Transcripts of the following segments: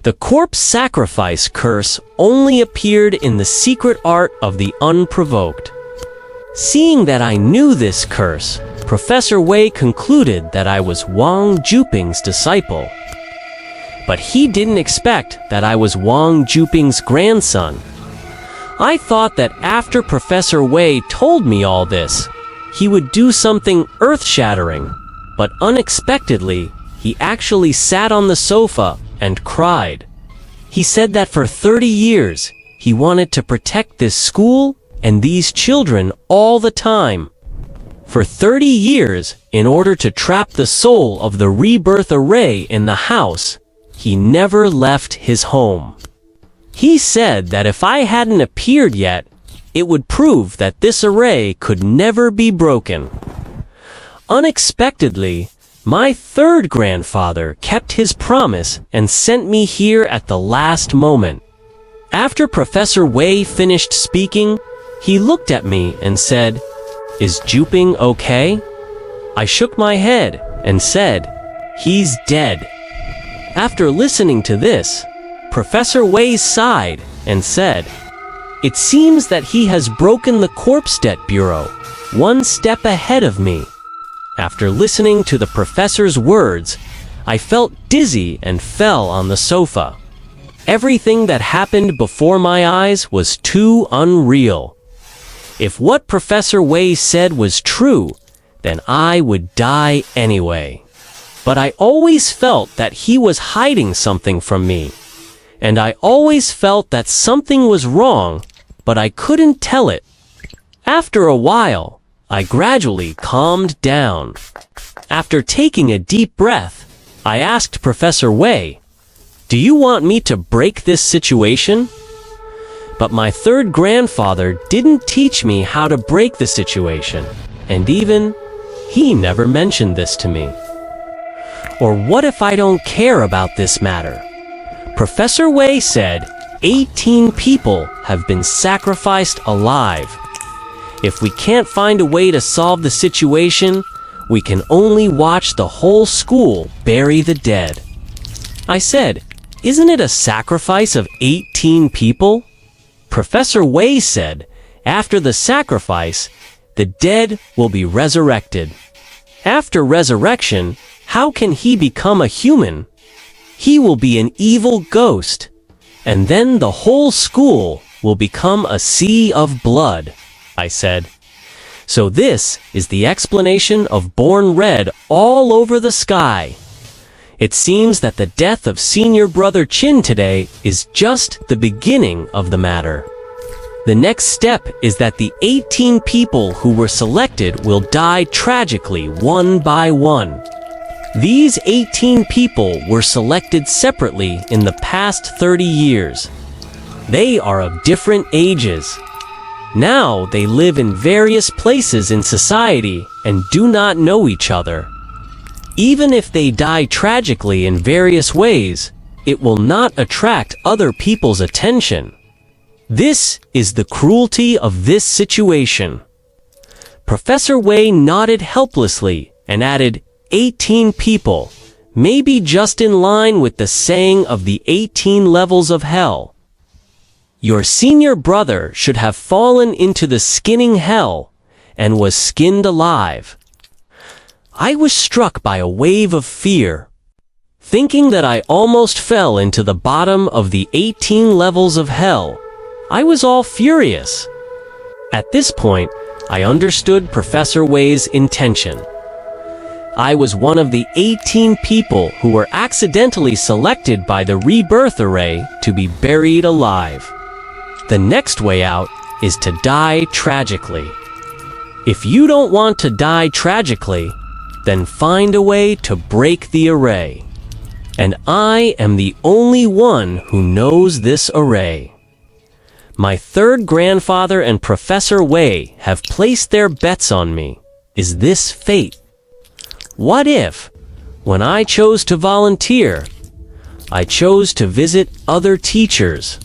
The corpse sacrifice curse only appeared in the secret art of the unprovoked. Seeing that I knew this curse, Professor Wei concluded that I was Wang Juping's disciple. But he didn't expect that I was Wang Juping's grandson. I thought that after Professor Wei told me all this, he would do something earth-shattering, but unexpectedly, he actually sat on the sofa and cried. He said that for 30 years, he wanted to protect this school and these children all the time. For 30 years, in order to trap the soul of the rebirth array in the house, he never left his home. He said that if I hadn't appeared yet, it would prove that this array could never be broken. Unexpectedly, my third grandfather kept his promise and sent me here at the last moment. After Professor Wei finished speaking, he looked at me and said, "Is Juping okay?" I shook my head and said, "He's dead." After listening to this, Professor Wei sighed and said, "It seems that he has broken the Corpse Debt Bureau, one step ahead of me." After listening to the professor's words, I felt dizzy and fell on the sofa. Everything that happened before my eyes was too unreal. If what Professor Wei said was true, then I would die anyway. But I always felt that he was hiding something from me. And I always felt that something was wrong, but I couldn't tell it. After a while, I gradually calmed down. After taking a deep breath, I asked Professor Wei, "Do you want me to break this situation?" But my third grandfather didn't teach me how to break the situation, and even he never mentioned this to me. Or what if I don't care about this matter? Professor Wei said 18 people have been sacrificed alive. If we can't find a way to solve the situation, we can only watch the whole school bury the dead. I said, "Isn't it a sacrifice of 18 people?" Professor Wei said, "After the sacrifice, the dead will be resurrected. After resurrection, how can he become a human? He will be an evil ghost, and then the whole school will become a sea of blood." I said. So this is the explanation of Born Red all over the sky. It seems that the death of senior brother Chin today is just the beginning of the matter. The next step is that the 18 people who were selected will die tragically one by one. These 18 people were selected separately in the past 30 years. They are of different ages. Now they live in various places in society and do not know each other. Even if they die tragically in various ways, it will not attract other people's attention. This is the cruelty of this situation. Professor Wei nodded helplessly and added, 18 people, maybe just in line with the saying of the 18 levels of hell. Your senior brother should have fallen into the skinning hell and was skinned alive. I was struck by a wave of fear. Thinking that I almost fell into the bottom of the 18 levels of hell, I was all furious. At this point, I understood Professor Wei's intention. I was one of the 18 people who were accidentally selected by the rebirth array to be buried alive. The next way out is to die tragically. If you don't want to die tragically, then find a way to break the array. And I am the only one who knows this array. My third grandfather and Professor Wei have placed their bets on me. Is this fate? What if, when I chose to volunteer, I chose to visit other teachers?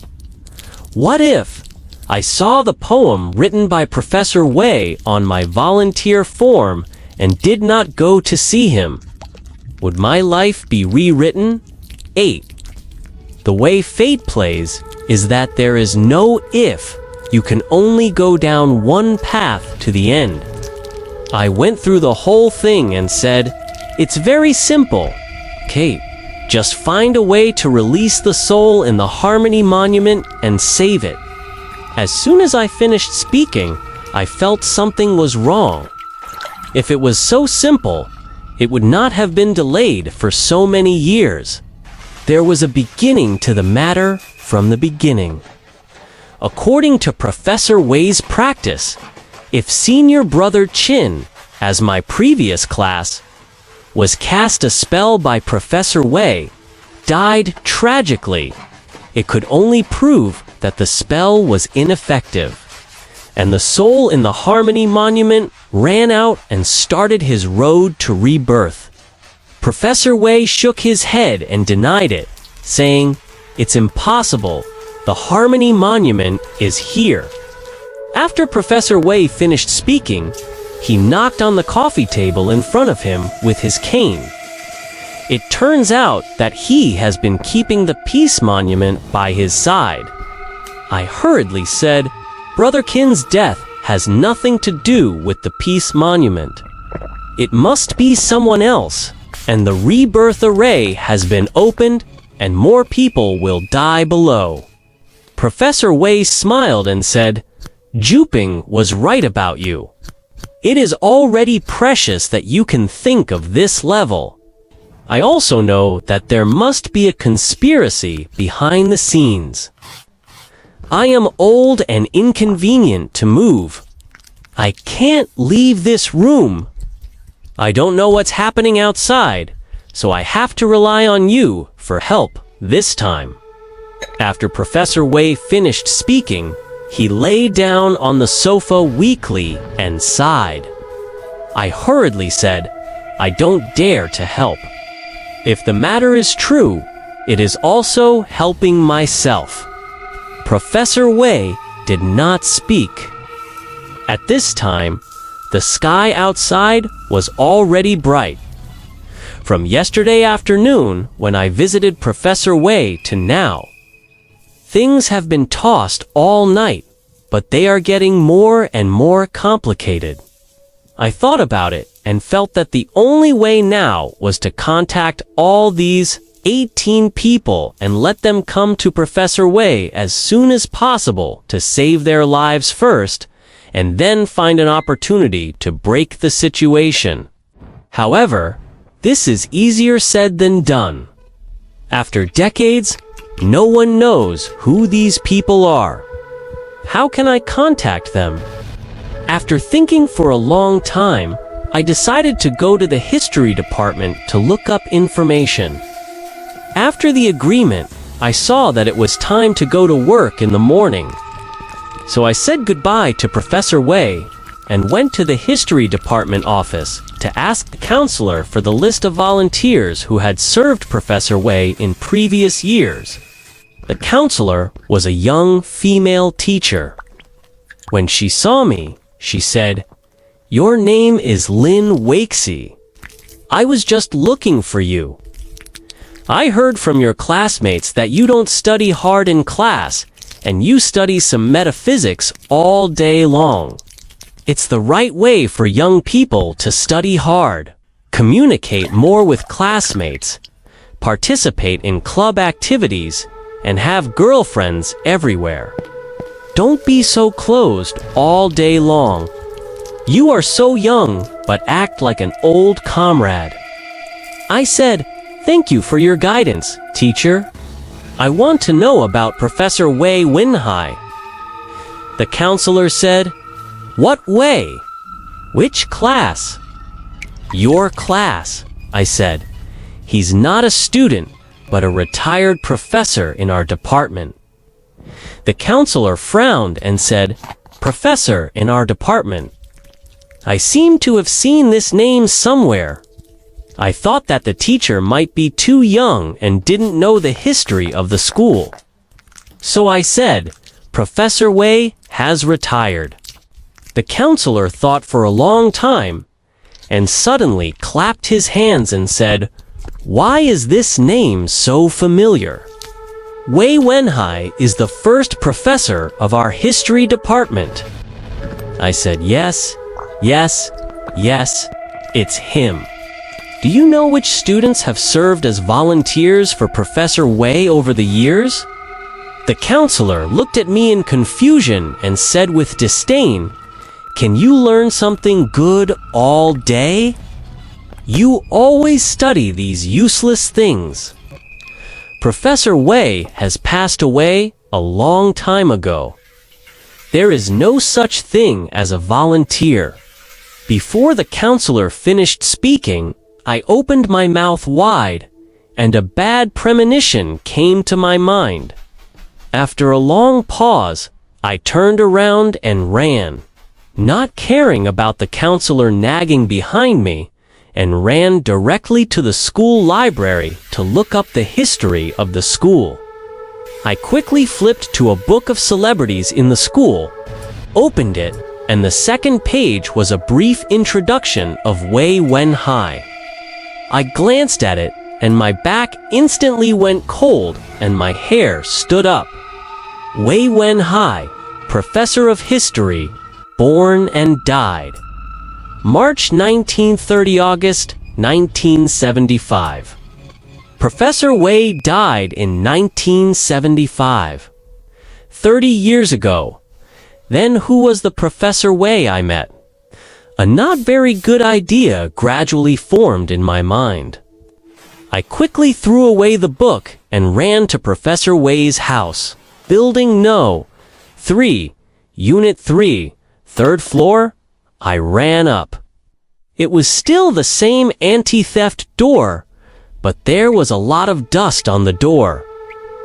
What if I saw the poem written by Professor Wei on my volunteer form and did not go to see him? Would my life be rewritten? 8. The way fate plays is that there is no if, you can only go down one path to the end. I went through the whole thing and said, it's very simple, Kate. Just find a way to release the soul in the Harmony Monument and save it. As soon as I finished speaking, I felt something was wrong. If it was so simple, it would not have been delayed for so many years. There was a beginning to the matter from the beginning. According to Professor Wei's practice, if Senior Brother Chin, as my previous class, was cast a spell by Professor Wei, died tragically, it could only prove that the spell was ineffective, and the soul in the Harmony Monument ran out and started his road to rebirth. Professor Wei shook his head and denied it, saying, it's impossible, the Harmony Monument is here. After Professor Wei finished speaking, he knocked on the coffee table in front of him with his cane. It turns out that he has been keeping the Peace Monument by his side. I hurriedly said, Brother Qin's death has nothing to do with the Peace Monument. It must be someone else, and the rebirth array has been opened, and more people will die below. Professor Wei smiled and said, Juping was right about you. It is already precious that you can think of this level. I also know that there must be a conspiracy behind the scenes. I am old and inconvenient to move. I can't leave this room. I don't know what's happening outside, so I have to rely on you for help this time. After Professor Wei finished speaking, he lay down on the sofa weakly and sighed. I hurriedly said, I don't dare to help. If the matter is true, it is also helping myself. Professor Wei did not speak. At this time, the sky outside was already bright. From yesterday afternoon, when I visited Professor Wei, to now, things have been tossed all night, but they are getting more and more complicated. I thought about it and felt that the only way now was to contact all these 18 people and let them come to Professor Wei as soon as possible to save their lives first, and then find an opportunity to break the situation. However, this is easier said than done. After decades, no one knows who these people are. How can I contact them? After thinking for a long time, I decided to go to the history department to look up information. After the agreement, I saw that it was time to go to work in the morning. So I said goodbye to Professor Wei and went to the history department office to ask the counselor for the list of volunteers who had served Professor Wei in previous years. The counselor was a young female teacher. When she saw me, she said, Your name is Lin Waxi. I was just looking for you. I heard from your classmates that you don't study hard in class, and you study some metaphysics all day long. It's the right way for young people to study hard, communicate more with classmates, participate in club activities, and have girlfriends everywhere. Don't be so closed all day long. You are so young, but act like an old comrade. I said, Thank you for your guidance, teacher. I want to know about Professor Wei Wenhai. The counselor said, What Wei? Which class? Your class, I said. He's not a student, but a retired professor in our department. The counselor frowned and said, Professor in our department. I seem to have seen this name somewhere. I thought that the teacher might be too young and didn't know the history of the school. So I said, Professor Wei has retired. The counselor thought for a long time, and suddenly clapped his hands and said, Why is this name so familiar? Wei Wenhai is the first professor of our history department. I said, yes, yes, yes, it's him. Do you know which students have served as volunteers for Professor Wei over the years? The counselor looked at me in confusion and said with disdain, "Can you learn something good all day? You always study these useless things." Professor Wei has passed away a long time ago. There is no such thing as a volunteer. Before the counselor finished speaking, I opened my mouth wide, and a bad premonition came to my mind. After a long pause, I turned around and ran, not caring about the counselor nagging behind me, and ran directly to the school library to look up the history of the school. I quickly flipped to a book of celebrities in the school, opened it, and the second page was a brief introduction of Wei Wenhai. I glanced at it, and my back instantly went cold and my hair stood up. Wei Wenhai, Professor of History, born and died. March 1930 August 1975. Professor Wei died in 1975. 30 years ago. Then who was the Professor Wei I met? A not very good idea gradually formed in my mind. I quickly threw away the book and ran to Professor Wei's house. Building No. 3, Unit 3, 3rd floor. I ran up. It was still the same anti-theft door, but there was a lot of dust on the door.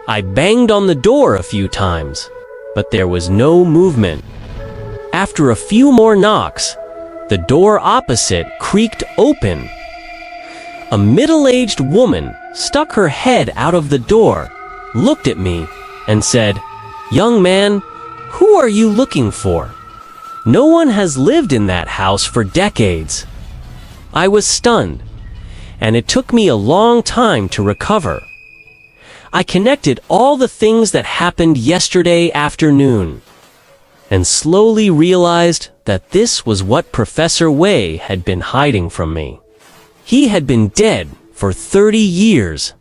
I banged on the door a few times, but there was no movement. After a few more knocks, the door opposite creaked open. A middle-aged woman stuck her head out of the door, looked at me, and said, "Young man, who are you looking for? No one has lived in that house for decades." I was stunned, and it took me a long time to recover. I connected all the things that happened yesterday afternoon, and slowly realized that this was what Professor Wei had been hiding from me. He had been dead for 30 years.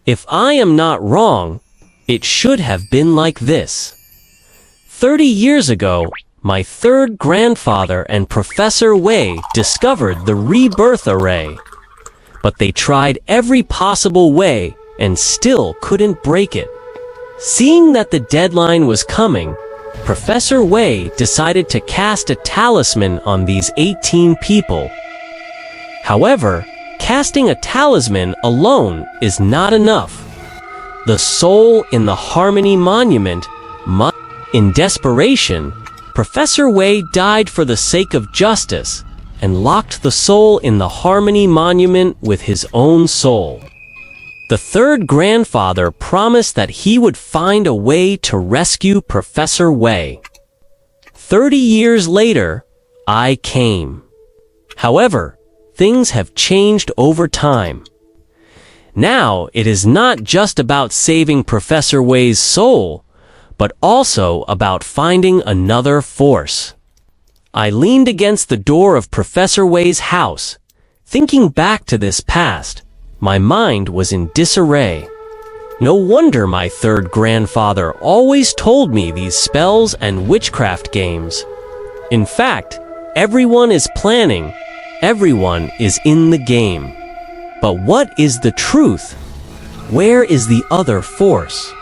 If I am not wrong, it should have been like this. 30 years ago, my third grandfather and Professor Wei discovered the rebirth array. But they tried every possible way and still couldn't break it. Seeing that the deadline was coming, Professor Wei decided to cast a talisman on these 18 people. However, casting a talisman alone is not enough. The soul in the Harmony Monument must. In desperation, Professor Wei died for the sake of justice and locked the soul in the Harmony Monument with his own soul. The third grandfather promised that he would find a way to rescue Professor Wei. 30 years later, I came. However, things have changed over time. Now, it is not just about saving Professor Wei's soul, but also about finding another force. I leaned against the door of Professor Wei's house. Thinking back to this past, my mind was in disarray. No wonder my third grandfather always told me these spells and witchcraft games. In fact, everyone is planning, everyone is in the game. But what is the truth? Where is the other force?